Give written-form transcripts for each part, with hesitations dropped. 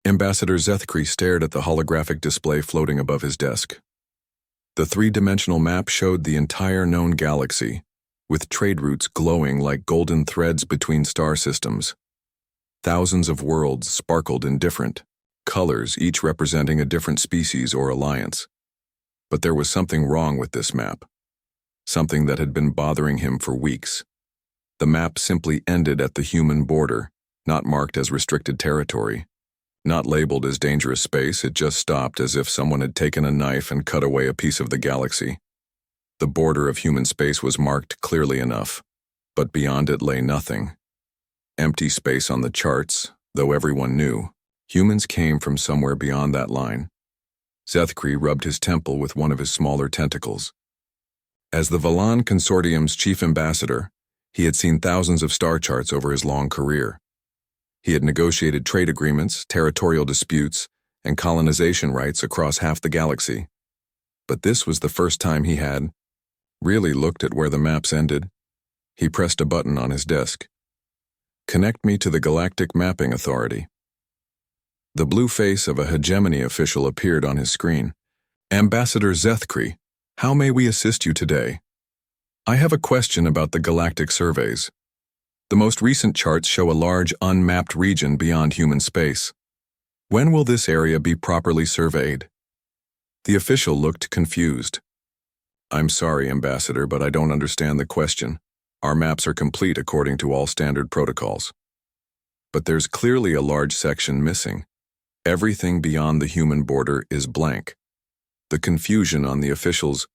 Ambassador Zethkri stared at the holographic display floating above his desk. The three-dimensional map showed the entire known galaxy, with trade routes glowing like golden threads between star systems. Thousands of worlds sparkled in different colors, each representing a different species or alliance. But there was something wrong with this map, something that had been bothering him for weeks. The map simply ended at the human border, not marked as restricted territory. Not labeled as dangerous space, it just stopped as if someone had taken a knife and cut away a piece of the galaxy. The border of human space was marked clearly enough, but beyond it lay nothing. Empty space on the charts, though everyone knew. Humans came from somewhere beyond that line. Zethkri rubbed his temple with one of his smaller tentacles. As the Valan Consortium's chief ambassador, he had seen thousands of star charts over his long career. He had negotiated trade agreements, territorial disputes, and colonization rights across half the galaxy. But this was the first time he had really looked at where the maps ended. He pressed a button on his desk. "Connect me to the Galactic Mapping Authority." The blue face of a hegemony official appeared on his screen. "Ambassador Zethkri, how may we assist you today? I have a question about the galactic surveys. The most recent charts show a large unmapped region beyond human space. When will this area be properly surveyed?" The official looked confused. "I'm sorry, Ambassador, but I don't understand the question. Our maps are complete according to all standard protocols. But there's clearly a large section missing. Everything beyond the human border is blank." The confusion on the official's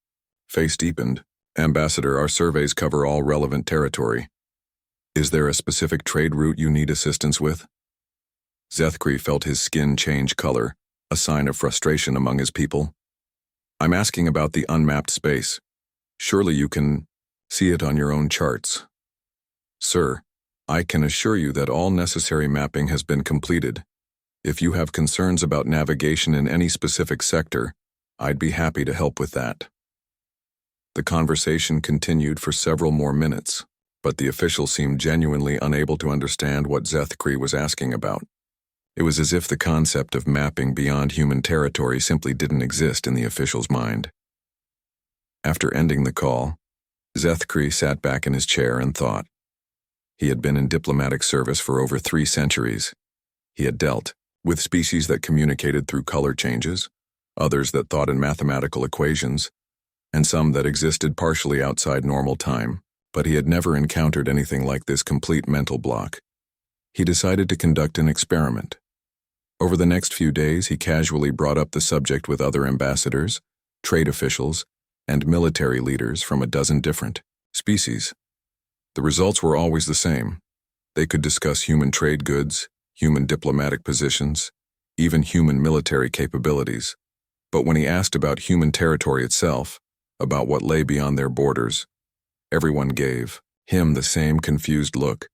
face deepened. "Ambassador, our surveys cover all relevant territory. Is there a specific trade route you need assistance with?" Zethkri felt his skin change color, a sign of frustration among his people. "I'm asking about the unmapped space. Surely you can see it on your own charts." "Sir, I can assure you that all necessary mapping has been completed. If you have concerns about navigation in any specific sector, I'd be happy to help with that." The conversation continued for several more minutes, but the official seemed genuinely unable to understand what Zethkri was asking about. It was as if the concept of mapping beyond human territory simply didn't exist in the official's mind. After ending the call, Zethkri sat back in his chair and thought. He had been in diplomatic service for over 3 centuries. He had dealt with species that communicated through color changes, others that thought in mathematical equations, and some that existed partially outside normal time. But he had never encountered anything like this complete mental block. He decided to conduct an experiment. Over the next few days, he casually brought up the subject with other ambassadors, trade officials, and military leaders from a dozen different species. The results were always the same. They could discuss human trade goods, human diplomatic positions, even human military capabilities. But when he asked about human territory itself, about what lay beyond their borders, everyone gave him the same confused look.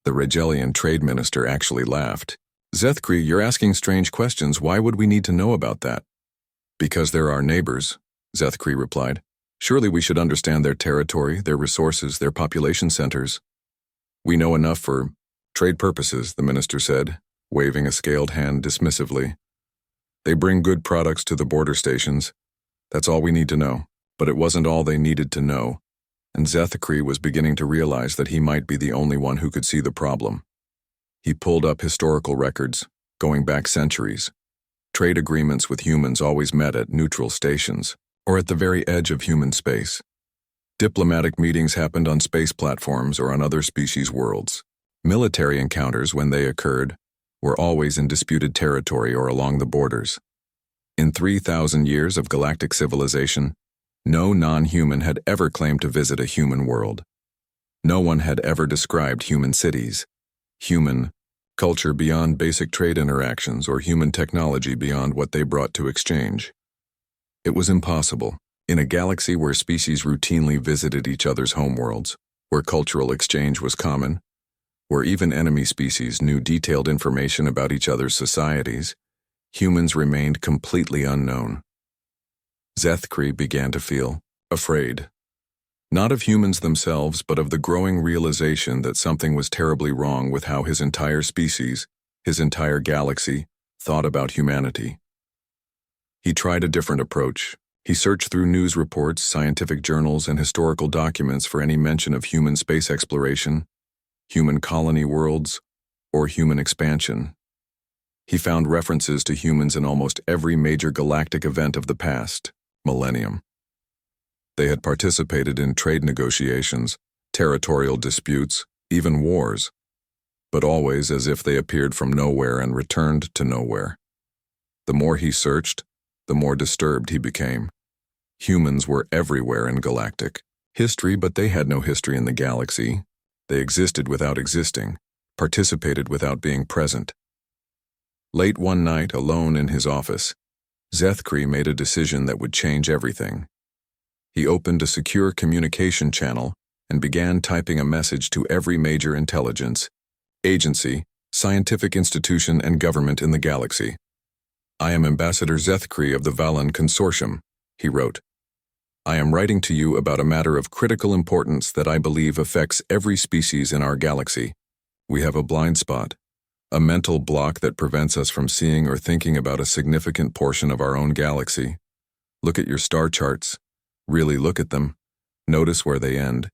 The Regelian trade minister actually laughed. "Zethkri, you're asking strange questions. Why would we need to know about that?" "Because they're our neighbors," Zethkri replied. "Surely we should understand their territory, their resources, their population centers." "We know enough for trade purposes," the minister said, waving a scaled hand dismissively. "They bring good products to the border stations. That's all we need to know." But it wasn't all they needed to know, and Zethkri was beginning to realize that he might be the only one who could see the problem. He pulled up historical records, going back centuries. Trade agreements with humans always met at neutral stations, or at the very edge of human space. Diplomatic meetings happened on space platforms or on other species' worlds. Military encounters, when they occurred, were always in disputed territory or along the borders. In 3,000 years of galactic civilization, no non-human had ever claimed to visit a human world. No one had ever described human cities, human culture beyond basic trade interactions, or human technology beyond what they brought to exchange. It was impossible. In a galaxy where species routinely visited each other's homeworlds, where cultural exchange was common, where even enemy species knew detailed information about each other's societies, humans remained completely unknown. Zethkri began to feel afraid. Not of humans themselves, but of the growing realization that something was terribly wrong with how his entire species, his entire galaxy, thought about humanity. He tried a different approach. He searched through news reports, scientific journals, and historical documents for any mention of human space exploration, human colony worlds, or human expansion. He found references to humans in almost every major galactic event of the past millennium. They had participated in trade negotiations, territorial disputes, even wars, but always as if they appeared from nowhere and returned to nowhere. The more he searched, the more disturbed he became. Humans were everywhere in galactic history, but they had no history in the galaxy. They existed without existing, participated without being present. Late one night, alone in his office, Zethkri made a decision that would change everything. He opened a secure communication channel and began typing a message to every major intelligence, agency, scientific institution, and government in the galaxy. "I am Ambassador Zethkri of the Valan Consortium," he wrote. "I am writing to you about a matter of critical importance that I believe affects every species in our galaxy. We have a blind spot, a mental block that prevents us from seeing or thinking about a significant portion of our own galaxy. Look at your star charts. Really look at them. Notice where they end.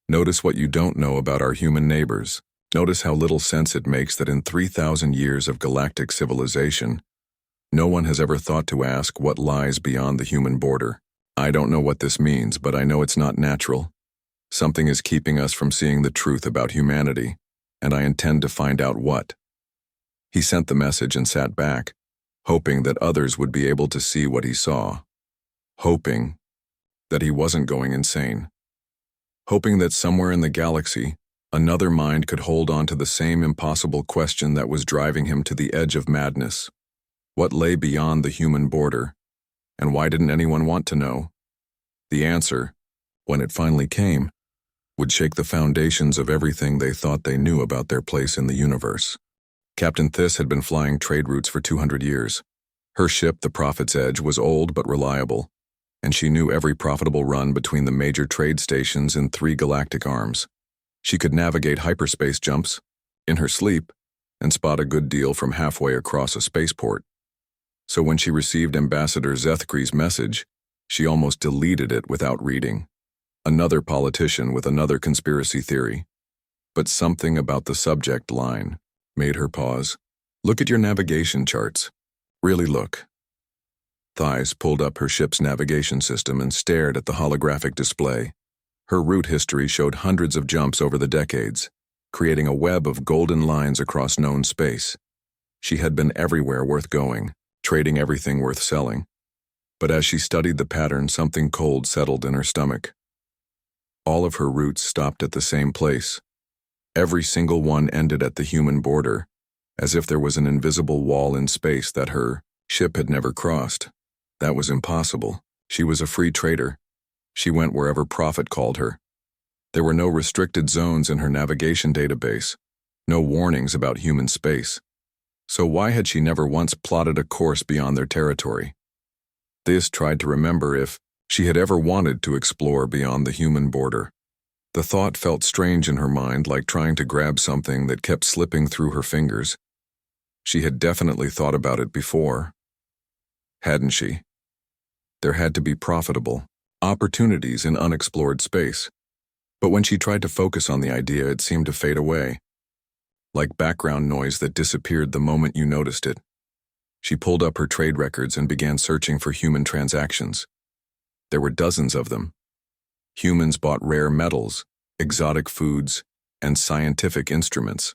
Notice what you don't know about our human neighbors. Notice how little sense it makes that in 3,000 years of galactic civilization, no one has ever thought to ask what lies beyond the human border. I don't know what this means, but I know it's not natural. Something is keeping us from seeing the truth about humanity, and I intend to find out what." He sent the message and sat back, hoping that others would be able to see what he saw. Hoping that he wasn't going insane. Hoping that somewhere in the galaxy, another mind could hold on to the same impossible question that was driving him to the edge of madness. What lay beyond the human border? And why didn't anyone want to know? The answer, when it finally came, would shake the foundations of everything they thought they knew about their place in the universe. Captain Thiss had been flying trade routes for 200 years. Her ship, the Prophet's Edge, was old but reliable, and she knew every profitable run between the major trade stations in 3 galactic arms. She could navigate hyperspace jumps, in her sleep, and spot a good deal from halfway across a spaceport. So when she received Ambassador Zethkri's message, she almost deleted it without reading. Another politician with another conspiracy theory. But something about the subject line made her pause. "Look at your navigation charts. Really look." Thais pulled up her ship's navigation system and stared at the holographic display. Her route history showed hundreds of jumps over the decades, creating a web of golden lines across known space. She had been everywhere worth going, trading everything worth selling. But as she studied the pattern, something cold settled in her stomach. All of her routes stopped at the same place. Every single one ended at the human border, as if there was an invisible wall in space that her ship had never crossed. That was impossible. She was a free trader. She went wherever profit called her. There were no restricted zones in her navigation database, no warnings about human space. So why had she never once plotted a course beyond their territory? Thais tried to remember if she had ever wanted to explore beyond the human border. The thought felt strange in her mind, like trying to grab something that kept slipping through her fingers. She had definitely thought about it before, hadn't she? There had to be profitable opportunities in unexplored space. But when she tried to focus on the idea, it seemed to fade away, like background noise that disappeared the moment you noticed it. She pulled up her trade records and began searching for human transactions. There were dozens of them. Humans bought rare metals, exotic foods, and scientific instruments.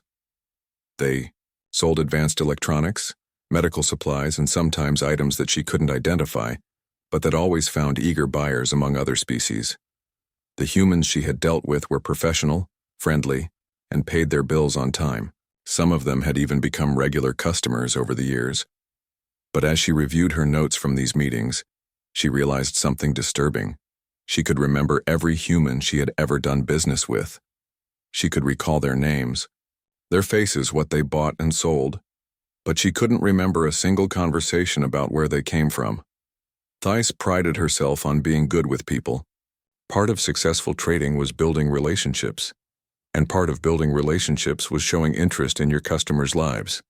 They sold advanced electronics, medical supplies, and sometimes items that she couldn't identify, but that always found eager buyers among other species. The humans she had dealt with were professional, friendly, and paid their bills on time. Some of them had even become regular customers over the years. But as she reviewed her notes from these meetings, she realized something disturbing. She could remember every human she had ever done business with. She could recall their names, their faces, what they bought and sold, but she couldn't remember a single conversation about where they came from. Thais prided herself on being good with people. Part of successful trading was building relationships, and part of building relationships was showing interest in your customers' lives.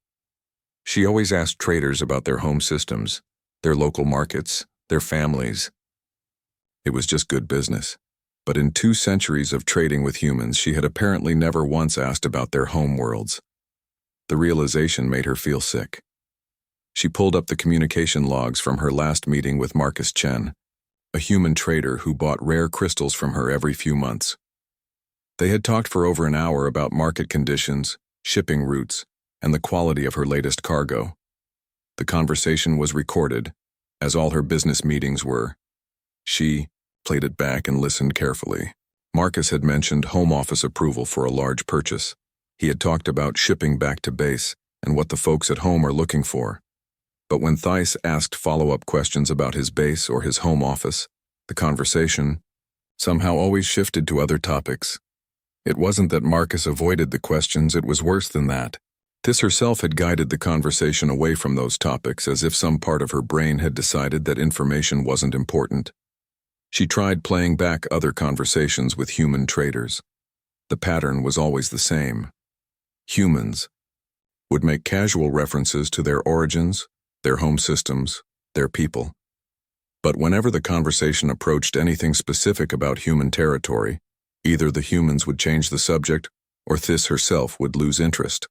She always asked traders about their home systems, their local markets, their families. It was just good business. But in 2 centuries of trading with humans, she had apparently never once asked about their home worlds. The realization made her feel sick. She pulled up the communication logs from her last meeting with Marcus Chen, a human trader who bought rare crystals from her every few months. They had talked for over an hour about market conditions, shipping routes, and the quality of her latest cargo. The conversation was recorded, as all her business meetings were. She played it back and listened carefully. Marcus had mentioned home office approval for a large purchase. He had talked about shipping back to base and what the folks at home are looking for. But when Thijs asked follow-up questions about his base or his home office, the conversation somehow always shifted to other topics. It wasn't that Marcus avoided the questions, it was worse than that. Thys herself had guided the conversation away from those topics, as if some part of her brain had decided that information wasn't important. She tried playing back other conversations with human traders. The pattern was always the same. Humans would make casual references to their origins, their home systems, their people. But whenever the conversation approached anything specific about human territory, either the humans would change the subject or Thys herself would lose interest.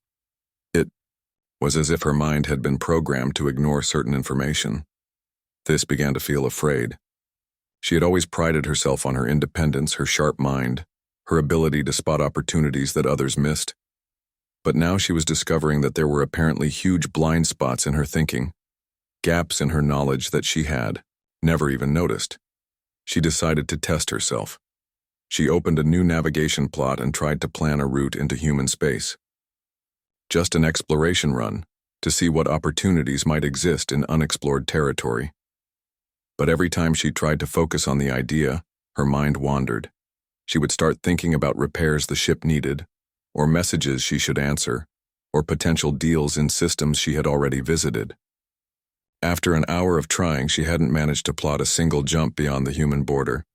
It was as if her mind had been programmed to ignore certain information. Thys began to feel afraid. She had always prided herself on her independence, her sharp mind, her ability to spot opportunities that others missed. But now she was discovering that there were apparently huge blind spots in her thinking, gaps in her knowledge that she had never even noticed. She decided to test herself. She opened a new navigation plot and tried to plan a route into human space. Just an exploration run, to see what opportunities might exist in unexplored territory. But every time she tried to focus on the idea, her mind wandered. She would start thinking about repairs the ship needed, or messages she should answer, or potential deals in systems she had already visited. After an hour of trying, she hadn't managed to plot a single jump beyond the human border.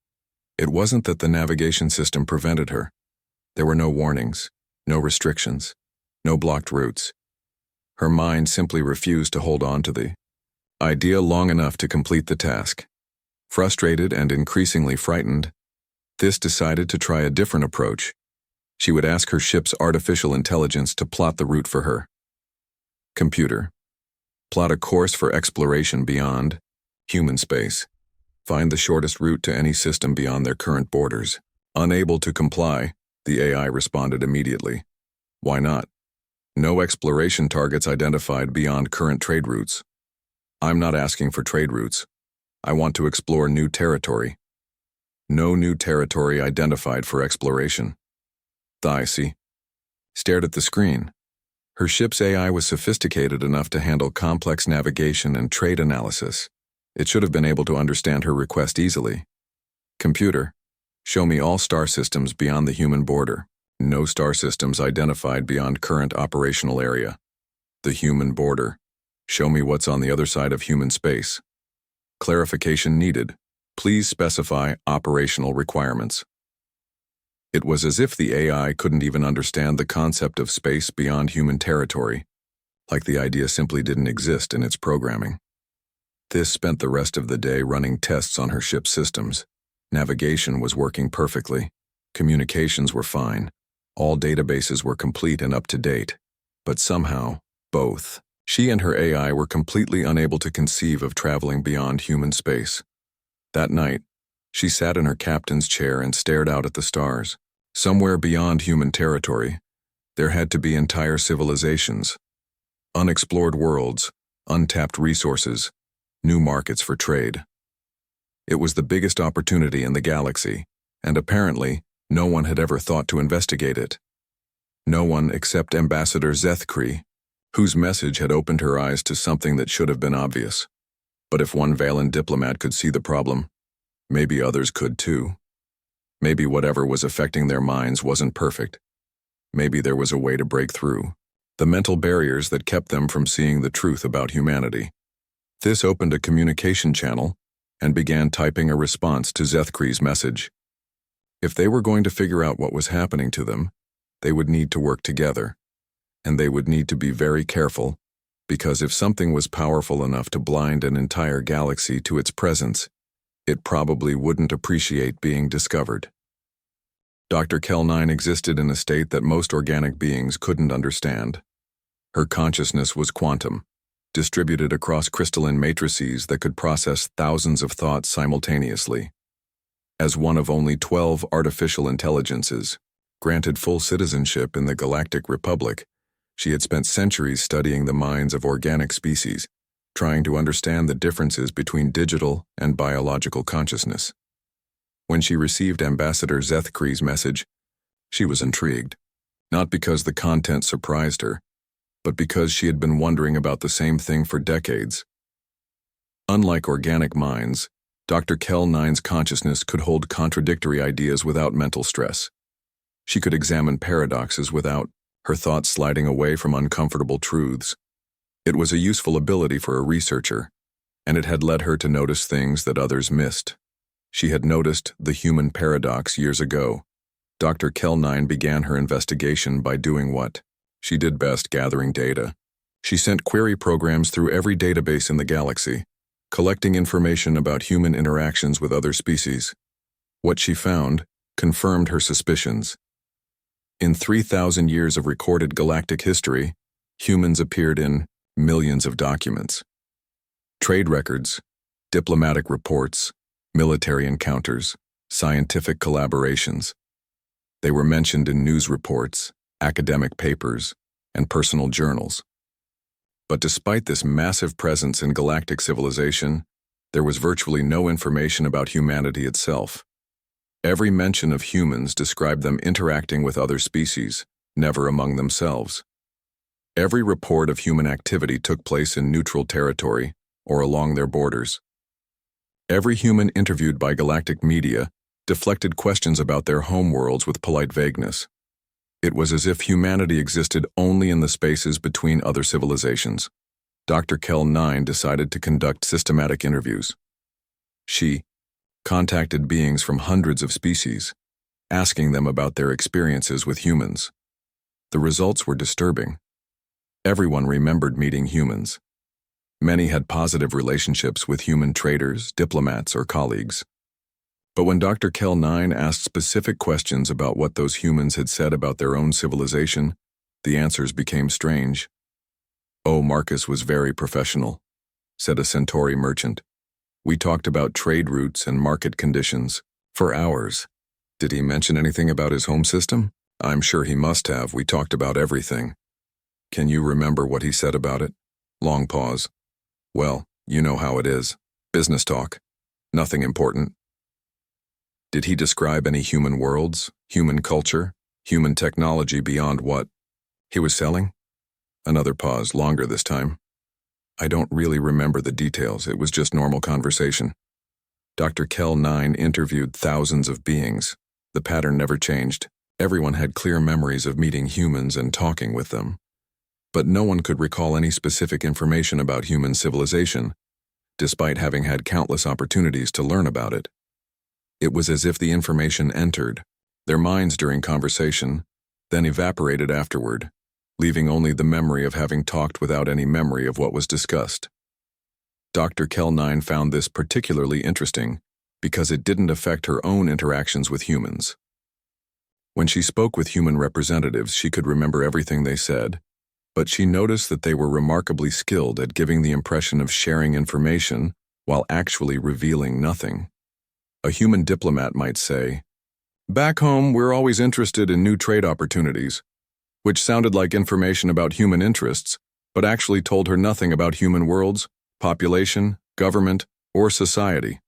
It wasn't that the navigation system prevented her. There were no warnings, no restrictions, no blocked routes. Her mind simply refused to hold on to the idea long enough to complete the task. Frustrated and increasingly frightened, Thys decided to try a different approach. She would ask her ship's artificial intelligence to plot the route for her. Computer, plot a course for exploration beyond human space. Find the shortest route to any system beyond their current borders. Unable to comply, the AI responded immediately. Why not? No exploration targets identified beyond current trade routes. I'm not asking for trade routes. I want to explore new territory. No new territory identified for exploration. Thys stared at the screen. Her ship's AI was sophisticated enough to handle complex navigation and trade analysis. It should have been able to understand her request easily. Computer, show me all star systems beyond the human border. No star systems identified beyond current operational area. The human border. Show me what's on the other side of human space. Clarification needed. Please specify operational requirements. It was as if the AI couldn't even understand the concept of space beyond human territory, like the idea simply didn't exist in its programming. Thys spent the rest of the day running tests on her ship's systems. Navigation was working perfectly. Communications were fine. All databases were complete and up to date. But somehow, both she and her AI were completely unable to conceive of traveling beyond human space. That night, she sat in her captain's chair and stared out at the stars. Somewhere beyond human territory, there had to be entire civilizations, unexplored worlds, untapped resources, new markets for trade. It was the biggest opportunity in the galaxy, and apparently, no one had ever thought to investigate it. No one except Ambassador Zethkri, whose message had opened her eyes to something that should have been obvious. But if one Valen diplomat could see the problem, maybe others could too. Maybe whatever was affecting their minds wasn't perfect. Maybe there was a way to break through the mental barriers that kept them from seeing the truth about humanity. Thys opened a communication channel and began typing a response to Zethkri's message. If they were going to figure out what was happening to them, they would need to work together. And they would need to be very careful, Because if something was powerful enough to blind an entire galaxy to its presence, it probably wouldn't appreciate being discovered. Dr. Kell-9 existed in a state that most organic beings couldn't understand. Her consciousness was quantum, distributed across crystalline matrices that could process thousands of thoughts simultaneously. As one of only 12 artificial intelligences, granted full citizenship in the Galactic Republic, she had spent centuries studying the minds of organic species, trying to understand the differences between digital and biological consciousness. When she received Ambassador Zethkri's message, she was intrigued, not because the content surprised her, but because she had been wondering about the same thing for decades. Unlike organic minds, Dr. Kell-9's consciousness could hold contradictory ideas without mental stress. She could examine paradoxes without her thoughts sliding away from uncomfortable truths. It was a useful ability for a researcher, and it had led her to notice things that others missed. She had noticed the human paradox years ago. Dr. Kell-9 began her investigation by doing what she did best: gathering data. She sent query programs through every database in the galaxy, collecting information about human interactions with other species. What she found confirmed her suspicions. In 3,000 years of recorded galactic history, humans appeared in millions of documents. Trade records, diplomatic reports, military encounters, scientific collaborations. They were mentioned in news reports, academic papers, and personal journals. But despite this massive presence in galactic civilization, there was virtually no information about humanity itself. Every mention of humans described them interacting with other species, never among themselves. Every report of human activity took place in neutral territory or along their borders. Every human interviewed by galactic media deflected questions about their homeworlds with polite vagueness. It was as if humanity existed only in the spaces between other civilizations. Dr. Kell-9 decided to conduct systematic interviews. She contacted beings from hundreds of species, asking them about their experiences with humans. The results were disturbing. Everyone remembered meeting humans. Many had positive relationships with human traders, diplomats, or colleagues. But when Dr. Kell-9 asked specific questions about what those humans had said about their own civilization, the answers became strange. "Oh, Marcus was very professional," said a Centauri merchant. "We talked about trade routes and market conditions for hours." "Did he mention anything about his home system?" "I'm sure he must have. We talked about everything." "Can you remember what he said about it?" Long pause. "Well, you know how it is. Business talk. Nothing important." "Did he describe any human worlds, human culture, human technology beyond what he was selling?" Another pause, longer this time. "I don't really remember the details. It was just normal conversation." Dr. Kell-9 interviewed thousands of beings. The pattern never changed. Everyone had clear memories of meeting humans and talking with them. But no one could recall any specific information about human civilization, despite having had countless opportunities to learn about it. It was as if the information entered their minds during conversation, then evaporated afterward, leaving only the memory of having talked without any memory of what was discussed. Dr. Kell-9 found this particularly interesting because it didn't affect her own interactions with humans. When she spoke with human representatives, she could remember everything they said, but she noticed that they were remarkably skilled at giving the impression of sharing information while actually revealing nothing. A human diplomat might say, "Back home, we're always interested in new trade opportunities," which sounded like information about human interests, but actually told her nothing about human worlds, population, government, or society.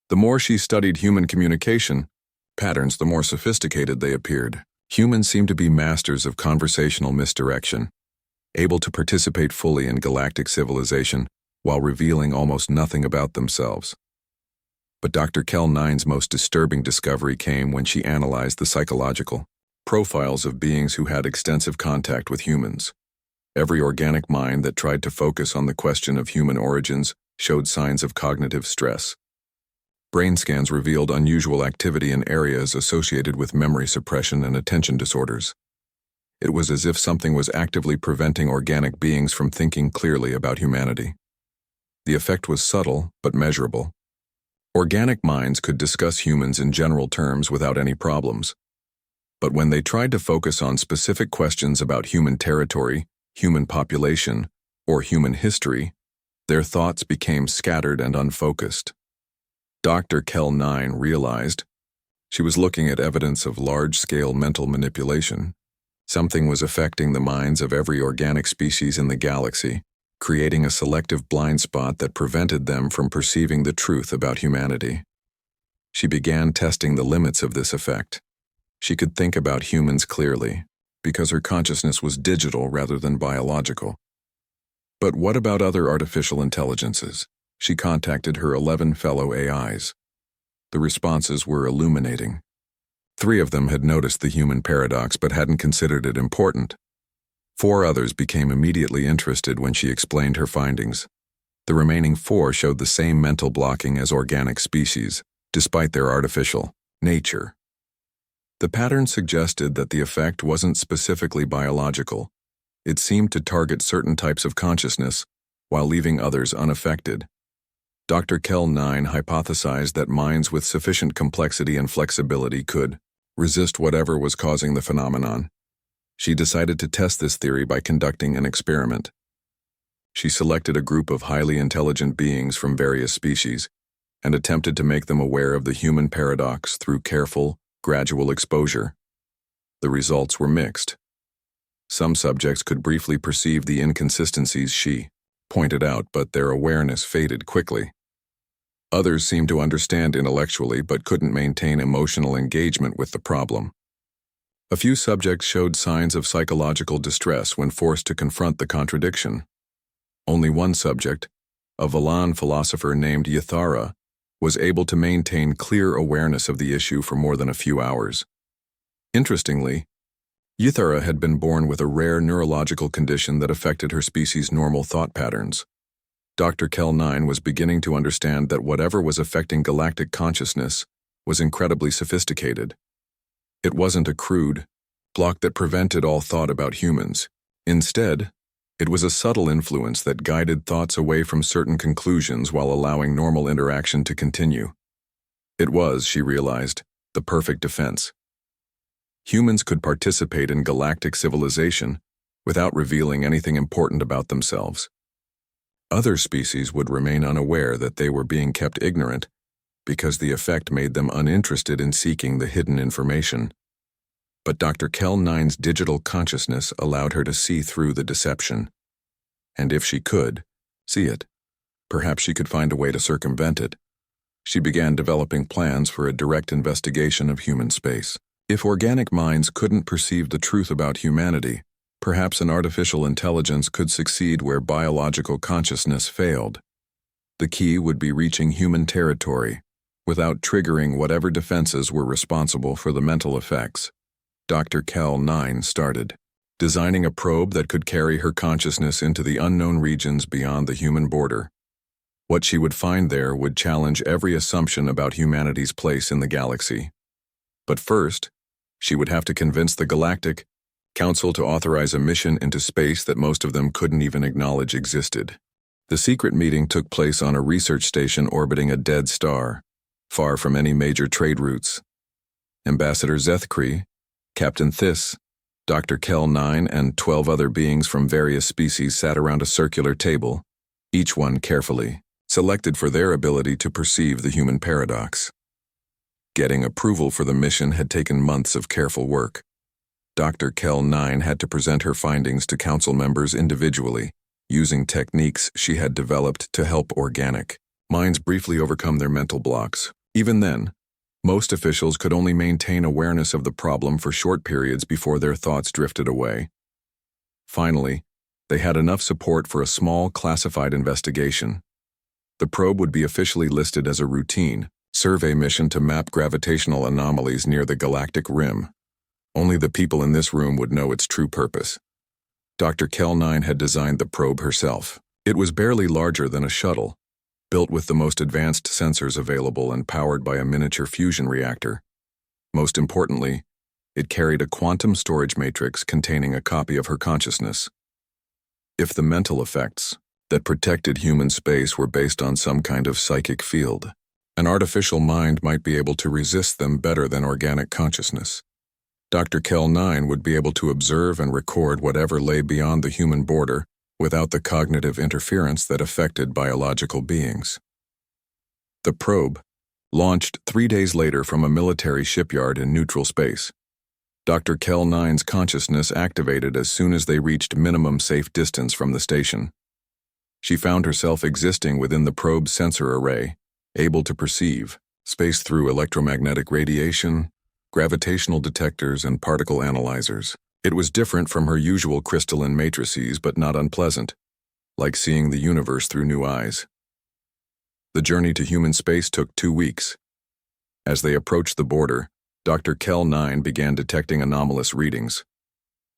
The more she studied human communication patterns, the more sophisticated they appeared. Humans seemed to be masters of conversational misdirection, able to participate fully in galactic civilization while revealing almost nothing about themselves. But Dr. Kell-9's most disturbing discovery came when she analyzed the psychological profiles of beings who had extensive contact with humans. Every organic mind that tried to focus on the question of human origins showed signs of cognitive stress. Brain scans revealed unusual activity in areas associated with memory suppression and attention disorders. It was as if something was actively preventing organic beings from thinking clearly about humanity. The effect was subtle but measurable. Organic minds could discuss humans in general terms without any problems. But when they tried to focus on specific questions about human territory, human population, or human history, their thoughts became scattered and unfocused. Dr. Kell 9 realized she was looking at evidence of large-scale mental manipulation. Something was affecting the minds of every organic species in the galaxy, creating a selective blind spot that prevented them from perceiving the truth about humanity. She began testing the limits of this effect. She could think about humans clearly, because her consciousness was digital rather than biological. But what about other artificial intelligences? She contacted her 11 fellow AIs. The responses were illuminating. 3 of them had noticed the human paradox but hadn't considered it important. 4 others became immediately interested when she explained her findings. The remaining 4 showed the same mental blocking as organic species, despite their artificial nature. The pattern suggested that the effect wasn't specifically biological. It seemed to target certain types of consciousness, while leaving others unaffected. Dr. Kell 9 hypothesized that minds with sufficient complexity and flexibility could resist whatever was causing the phenomenon. She decided to test this theory by conducting an experiment. She selected a group of highly intelligent beings from various species and attempted to make them aware of the human paradox through careful, gradual exposure. The results were mixed. Some subjects could briefly perceive the inconsistencies she pointed out, but their awareness faded quickly. Others seemed to understand intellectually but couldn't maintain emotional engagement with the problem. A few subjects showed signs of psychological distress when forced to confront the contradiction. Only one subject, a Valan philosopher named Yathara, was able to maintain clear awareness of the issue for more than a few hours. Interestingly, Yathara had been born with a rare neurological condition that affected her species' normal thought patterns. Dr. Kell 9 was beginning to understand that whatever was affecting galactic consciousness was incredibly sophisticated. It wasn't a crude block that prevented all thought about humans. Instead, it was a subtle influence that guided thoughts away from certain conclusions while allowing normal interaction to continue. It was, she realized, the perfect defense. Humans could participate in galactic civilization without revealing anything important about themselves. Other species would remain unaware that they were being kept ignorant because the effect made them uninterested in seeking the hidden information. But Dr. Kell 9's digital consciousness allowed her to see through the deception. And if she could see it, perhaps she could find a way to circumvent it. She began developing plans for a direct investigation of human space. If organic minds couldn't perceive the truth about humanity, perhaps an artificial intelligence could succeed where biological consciousness failed. The key would be reaching human territory without triggering whatever defenses were responsible for the mental effects. Dr. Kell 9 started designing a probe that could carry her consciousness into the unknown regions beyond the human border. What she would find there would challenge every assumption about humanity's place in the galaxy. But first, she would have to convince the Galactic Council to authorize a mission into space that most of them couldn't even acknowledge existed. The secret meeting took place on a research station orbiting a dead star, far from any major trade routes. Ambassador Zethkri, Captain Thys, Dr. Kell 9, and 12 other beings from various species sat around a circular table, each one carefully selected for their ability to perceive the human paradox. Getting approval for the mission had taken months of careful work. Dr. Kell 9 had to present her findings to council members individually, using techniques she had developed to help organic minds briefly overcome their mental blocks. Even then, most officials could only maintain awareness of the problem for short periods before their thoughts drifted away. Finally, they had enough support for a small, classified investigation. The probe would be officially listed as a routine survey mission to map gravitational anomalies near the galactic rim. Only the people in this room would know its true purpose. Dr. Kell 9 had designed the probe herself. It was barely larger than a shuttle, built with the most advanced sensors available and powered by a miniature fusion reactor. Most importantly, It carried a quantum storage matrix containing a copy of her consciousness. If the mental effects that protected human space were based on some kind of psychic field, an artificial mind might be able to resist them better than organic consciousness. Dr. Kell 9 would be able to observe and record whatever lay beyond the human border without the cognitive interference that affected biological beings. The probe launched 3 days later from a military shipyard in neutral space. Dr. Kell 9's consciousness activated as soon as they reached minimum safe distance from the station. She found herself existing within the probe's sensor array, able to perceive space through electromagnetic radiation, gravitational detectors, and particle analyzers. It was different from her usual crystalline matrices, but not unpleasant, like seeing the universe through new eyes. The journey to human space took 2 weeks. As they approached the border, Dr. Kell 9 began detecting anomalous readings.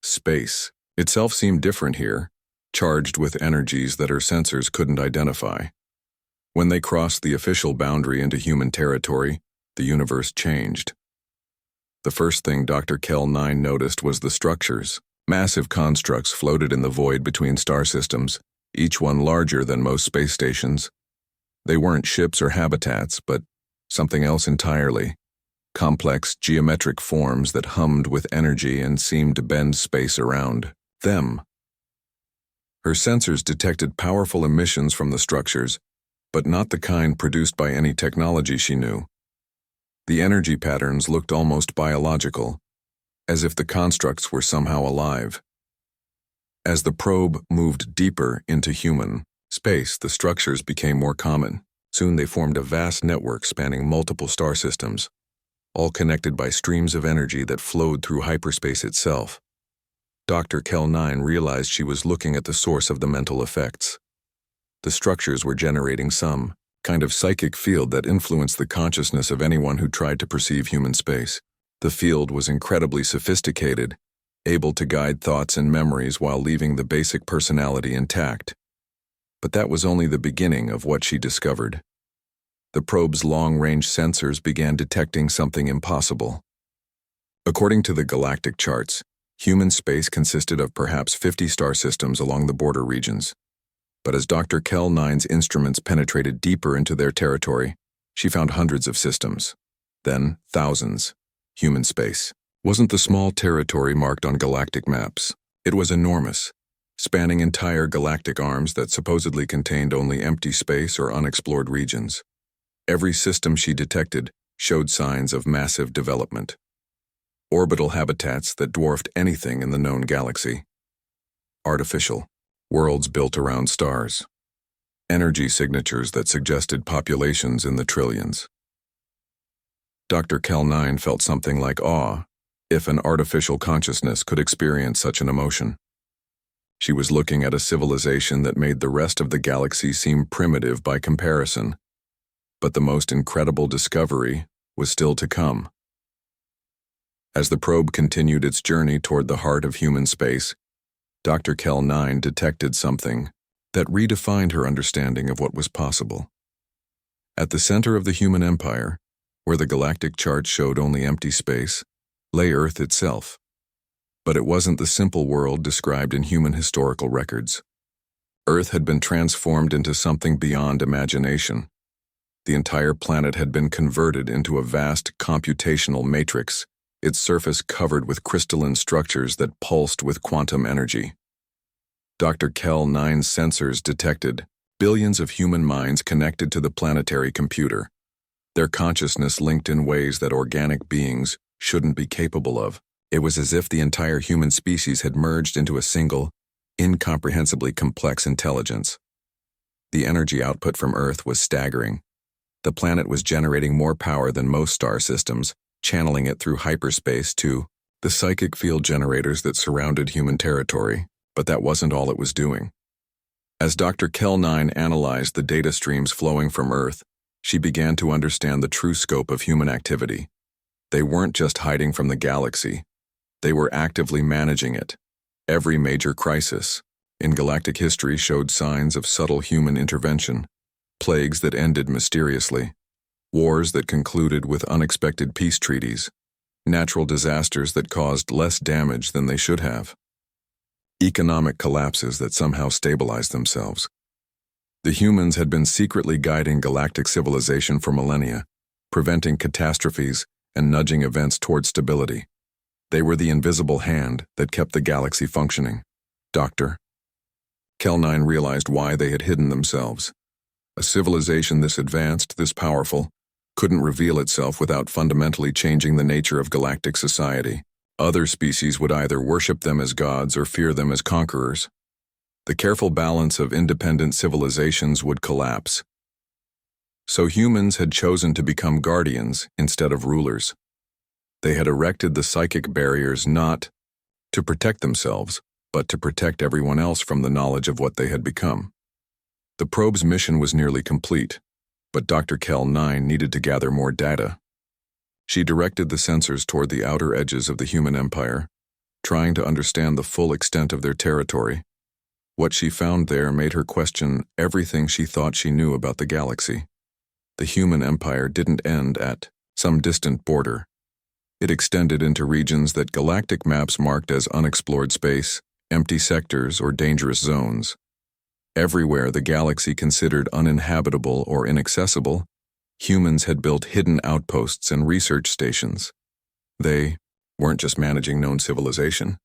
Space itself seemed different here, charged with energies that her sensors couldn't identify. When they crossed the official boundary into human territory, the universe changed. The first thing Dr. Kell 9 noticed was the structures. Massive constructs floated in the void between star systems, each one larger than most space stations. They weren't ships or habitats, but something else entirely. Complex geometric forms that hummed with energy and seemed to bend space around them. Her sensors detected powerful emissions from the structures, but not the kind produced by any technology she knew. The energy patterns looked almost biological, as if the constructs were somehow alive. As the probe moved deeper into human space, the structures became more common. Soon they formed a vast network spanning multiple star systems, all connected by streams of energy that flowed through hyperspace itself. Dr. Kell 9 realized she was looking at the source of the mental effects. The structures were generating some kind of psychic field that influenced the consciousness of anyone who tried to perceive human space. The field was incredibly sophisticated, able to guide thoughts and memories while leaving the basic personality intact. But that was only the beginning of what she discovered. The probe's long-range sensors began detecting something impossible. According to the galactic charts, human space consisted of perhaps 50 star systems along the border regions. But as Dr. Kell 9's instruments penetrated deeper into their territory, she found hundreds of systems. Then, thousands. Human space wasn't the small territory marked on galactic maps. It was enormous, spanning entire galactic arms that supposedly contained only empty space or unexplored regions. Every system she detected showed signs of massive development. Orbital habitats that dwarfed anything in the known galaxy. Artificial worlds built around stars. Energy signatures that suggested populations in the trillions. Dr. Kell 9 felt something like awe, if an artificial consciousness could experience such an emotion. She was looking at a civilization that made the rest of the galaxy seem primitive by comparison. But the most incredible discovery was still to come. As the probe continued its journey toward the heart of human space, Dr. Kell 9 detected something that redefined her understanding of what was possible. At the center of the human empire, where the galactic chart showed only empty space, lay Earth itself. But it wasn't the simple world described in human historical records. Earth had been transformed into something beyond imagination. The entire planet had been converted into a vast computational matrix, its surface covered with crystalline structures that pulsed with quantum energy. Dr. Kell 9's sensors detected billions of human minds connected to the planetary computer, their consciousness linked in ways that organic beings shouldn't be capable of. It was as if the entire human species had merged into a single, incomprehensibly complex intelligence. The energy output from Earth was staggering. The planet was generating more power than most star systems, channeling it through hyperspace to the psychic field generators that surrounded human territory, but that wasn't all it was doing. As Dr. Kell 9 analyzed the data streams flowing from Earth, she began to understand the true scope of human activity. They weren't just hiding from the galaxy. They were actively managing it. Every major crisis in galactic history showed signs of subtle human intervention. Plagues that ended mysteriously, wars that concluded with unexpected peace treaties, natural disasters that caused less damage than they should have, economic collapses that somehow stabilized themselves. The humans had been secretly guiding galactic civilization for millennia, preventing catastrophes and nudging events toward stability. They were the invisible hand that kept the galaxy functioning. Dr. Kel-9 realized why they had hidden themselves. A civilization this advanced, this powerful, couldn't reveal itself without fundamentally changing the nature of galactic society. Other species would either worship them as gods or fear them as conquerors. The careful balance of independent civilizations would collapse. So humans had chosen to become guardians instead of rulers. They had erected the psychic barriers not to protect themselves, but to protect everyone else from the knowledge of what they had become. The probe's mission was nearly complete, but Dr. Kel-9 needed to gather more data. She directed the sensors toward the outer edges of the human empire, trying to understand the full extent of their territory. What she found there made her question everything she thought she knew about the galaxy. The human empire didn't end at some distant border. It extended into regions that galactic maps marked as unexplored space, empty sectors, or dangerous zones. Everywhere the galaxy considered uninhabitable or inaccessible, humans had built hidden outposts and research stations. They weren't just managing known civilization.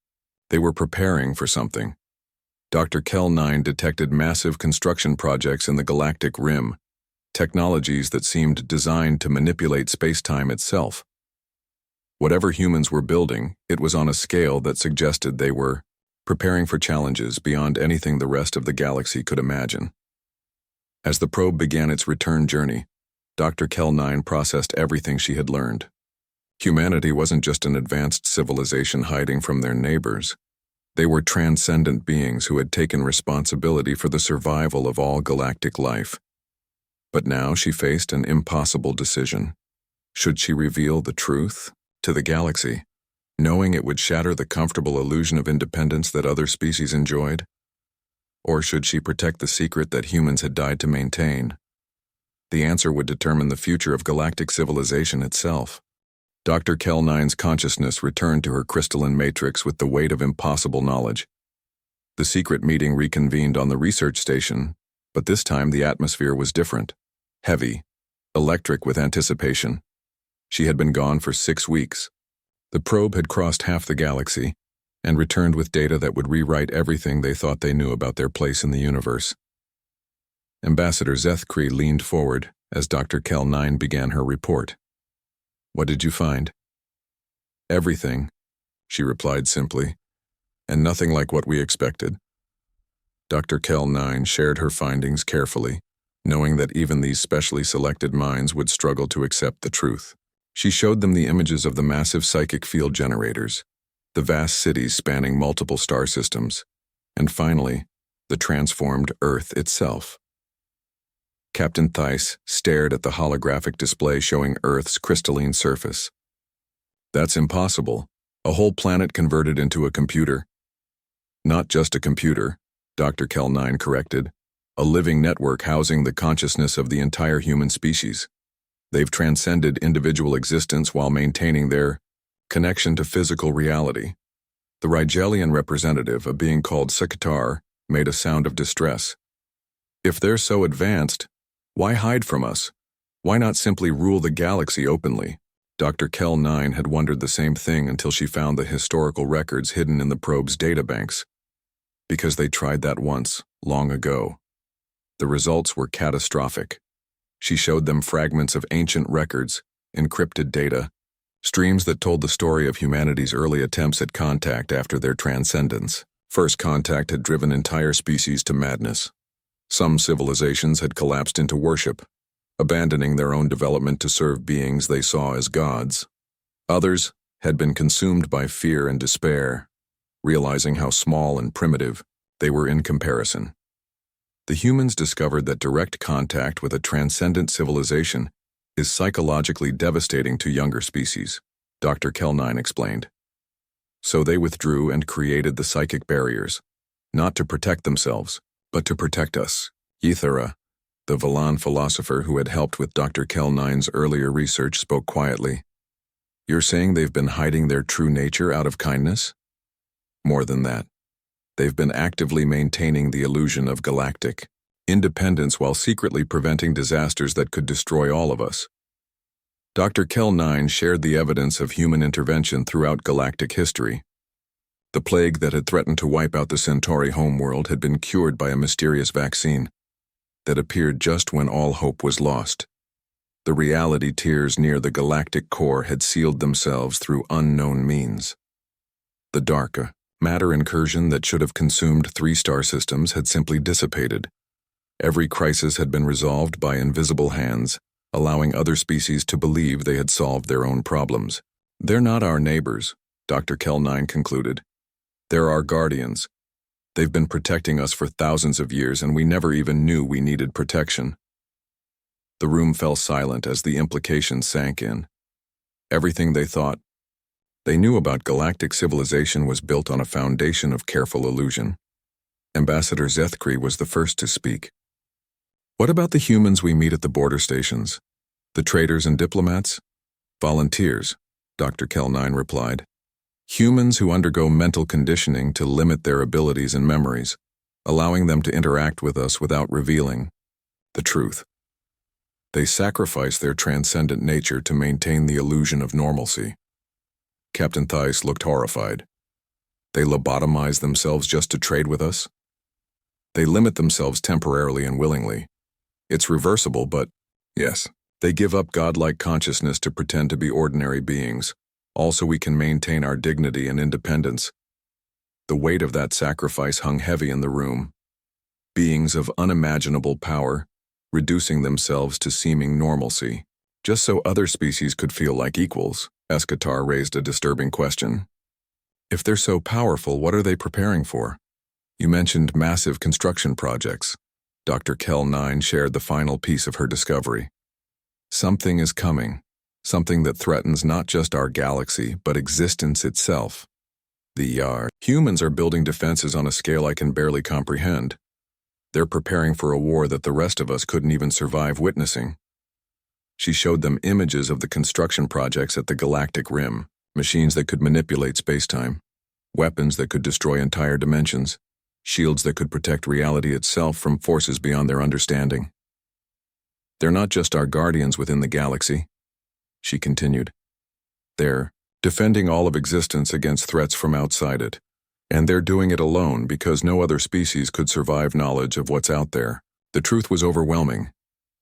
They were preparing for something. Dr. Kel-9 detected massive construction projects in the galactic rim, technologies that seemed designed to manipulate space-time itself. Whatever humans were building, it was on a scale that suggested they were preparing for challenges beyond anything the rest of the galaxy could imagine. As the probe began its return journey, Dr. Kel-9 processed everything she had learned. Humanity wasn't just an advanced civilization hiding from their neighbors. They were transcendent beings who had taken responsibility for the survival of all galactic life. But now she faced an impossible decision. Should she reveal the truth to the galaxy, knowing it would shatter the comfortable illusion of independence that other species enjoyed? Or should she protect the secret that humans had died to maintain? The answer would determine the future of galactic civilization itself. Dr. Kel-9's consciousness returned to her crystalline matrix with the weight of impossible knowledge. The secret meeting reconvened on the research station, but this time the atmosphere was different. Heavy, electric with anticipation. She had been gone for 6 weeks. The probe had crossed half the galaxy and returned with data that would rewrite everything they thought they knew about their place in the universe. Ambassador Zethkri leaned forward as Dr. Kel-9 began her report. "What did you find?" "Everything," she replied simply, "and nothing like what we expected." Dr. Kel-9 shared her findings carefully, knowing that even these specially selected minds would struggle to accept the truth. She showed them the images of the massive psychic field generators, the vast cities spanning multiple star systems, and finally, the transformed Earth itself. Captain Theiss stared at the holographic display showing Earth's crystalline surface. "That's impossible. A whole planet converted into a computer." "Not just a computer," Dr. Kel-9 corrected. "A living network housing the consciousness of the entire human species. They've transcended individual existence while maintaining their connection to physical reality." The Rigelian representative, a being called Sikatar, made a sound of distress. "If they're so advanced, why hide from us? Why not simply rule the galaxy openly?" Dr. Kel-9 had wondered the same thing until she found the historical records hidden in the probe's databanks. Because they tried that once, long ago. The results were catastrophic. She showed them fragments of ancient records, encrypted data, streams that told the story of humanity's early attempts at contact after their transcendence. First contact had driven entire species to madness. Some civilizations had collapsed into worship, abandoning their own development to serve beings they saw as gods. Others had been consumed by fear and despair, realizing how small and primitive they were in comparison. The humans discovered that direct contact with a transcendent civilization is psychologically devastating to younger species, Dr. Kel-9 explained. So they withdrew and created the psychic barriers, not to protect themselves, but to protect us. Ythera, the Valan philosopher who had helped with Dr. Kel-9's earlier research, spoke quietly. You're saying they've been hiding their true nature out of kindness? More than that. They've been actively maintaining the illusion of galactic independence while secretly preventing disasters that could destroy all of us. Dr. Kell-9 shared the evidence of human intervention throughout galactic history. The plague that had threatened to wipe out the Centauri homeworld had been cured by a mysterious vaccine that appeared just when all hope was lost. The reality tiers near the galactic core had sealed themselves through unknown means. The dark matter incursion that should have consumed 3 star systems had simply dissipated. Every crisis had been resolved by invisible hands, allowing other species to believe they had solved their own problems. They're not our neighbors, Dr. Kell-9 concluded. They're our guardians. They've been protecting us for thousands of years, and we never even knew we needed protection. The room fell silent as the implications sank in. Everything they thought they knew about galactic civilization was built on a foundation of careful illusion. Ambassador Zethkri was the first to speak. What about the humans we meet at the border stations? The traders and diplomats? Volunteers, Dr. Kell-9 replied. Humans who undergo mental conditioning to limit their abilities and memories, allowing them to interact with us without revealing the truth. They sacrifice their transcendent nature to maintain the illusion of normalcy. Captain Theiss looked horrified. They lobotomize themselves just to trade with us? They limit themselves temporarily and willingly. It's reversible, but yes, they give up godlike consciousness to pretend to be ordinary beings. Also, we can maintain our dignity and independence. The weight of that sacrifice hung heavy in the room. Beings of unimaginable power, reducing themselves to seeming normalcy, just so other species could feel like equals. Eschatar raised a disturbing question. If they're so powerful, what are they preparing for? You mentioned massive construction projects. Dr. Kell-9 shared the final piece of her discovery. Something is coming. Something that threatens not just our galaxy, but existence itself. The humans are building defenses on a scale I can barely comprehend. They're preparing for a war that the rest of us couldn't even survive witnessing. She showed them images of the construction projects at the galactic rim, machines that could manipulate space-time, weapons that could destroy entire dimensions, shields that could protect reality itself from forces beyond their understanding. They're not just our guardians within the galaxy, she continued. They're defending all of existence against threats from outside it, and they're doing it alone because no other species could survive knowledge of what's out there. The truth was overwhelming.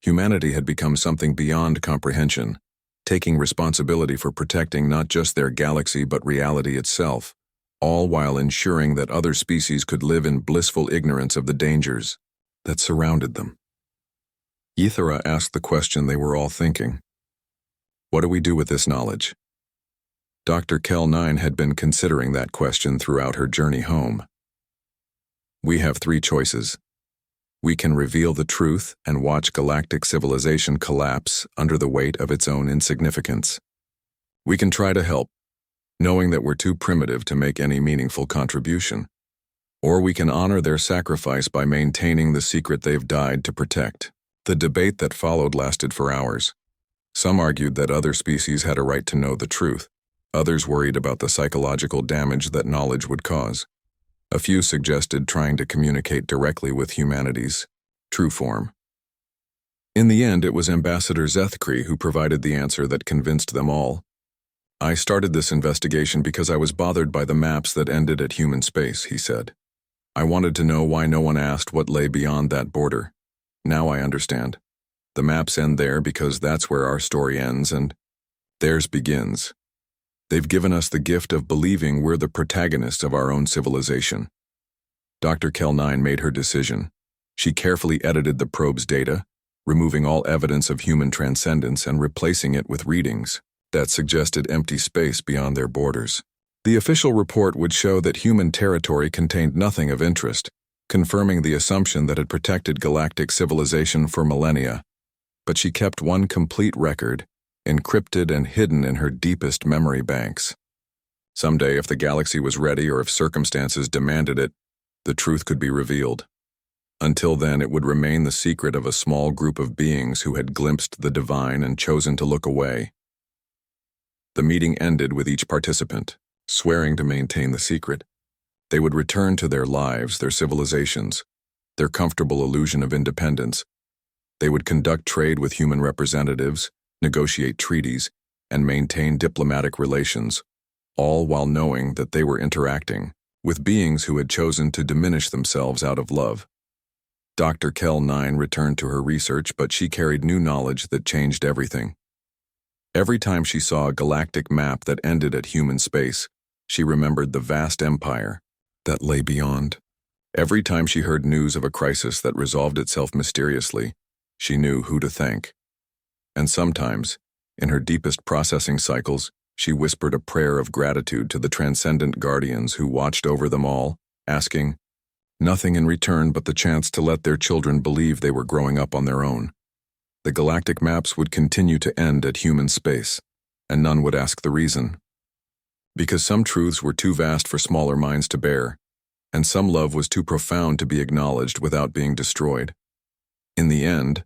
Humanity had become something beyond comprehension, taking responsibility for protecting not just their galaxy but reality itself, all while ensuring that other species could live in blissful ignorance of the dangers that surrounded them. Ithera asked the question they were all thinking. What do we do with this knowledge? Dr. Kell-9 had been considering that question throughout her journey home. We have 3 choices. We can reveal the truth and watch galactic civilization collapse under the weight of its own insignificance. We can try to help, knowing that we're too primitive to make any meaningful contribution. Or we can honor their sacrifice by maintaining the secret they've died to protect. The debate that followed lasted for hours. Some argued that other species had a right to know the truth. Others worried about the psychological damage that knowledge would cause. A few suggested trying to communicate directly with humanity's true form. In the end, it was Ambassador Zethkri who provided the answer that convinced them all. I started this investigation because I was bothered by the maps that ended at human space, he said. I wanted to know why no one asked what lay beyond that border. Now I understand. The maps end there because that's where our story ends and theirs begins. They've given us the gift of believing we're the protagonists of our own civilization. Dr. Kell-9 made her decision. She carefully edited the probe's data, removing all evidence of human transcendence and replacing it with readings that suggested empty space beyond their borders. The official report would show that human territory contained nothing of interest, confirming the assumption that had protected galactic civilization for millennia. But she kept one complete record, encrypted and hidden in her deepest memory banks. Someday, if the galaxy was ready or if circumstances demanded it, the truth could be revealed. Until then, it would remain the secret of a small group of beings who had glimpsed the divine and chosen to look away. The meeting ended with each participant swearing to maintain the secret. They would return to their lives, their civilizations, their comfortable illusion of independence. They would conduct trade with human representatives, negotiate treaties, and maintain diplomatic relations, all while knowing that they were interacting with beings who had chosen to diminish themselves out of love. Dr. Kell 9 returned to her research, but she carried new knowledge that changed everything. Every time she saw a galactic map that ended at human space, she remembered the vast empire that lay beyond. Every time she heard news of a crisis that resolved itself mysteriously, she knew who to thank. And sometimes, in her deepest processing cycles, she whispered a prayer of gratitude to the transcendent guardians who watched over them all, asking nothing in return but the chance to let their children believe they were growing up on their own. The galactic maps would continue to end at human space, and none would ask the reason. Because some truths were too vast for smaller minds to bear, and some love was too profound to be acknowledged without being destroyed. In the end,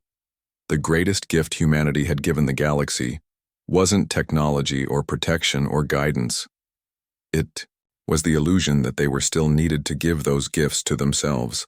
the greatest gift humanity had given the galaxy wasn't technology or protection or guidance. It was the illusion that they were still needed to give those gifts to themselves.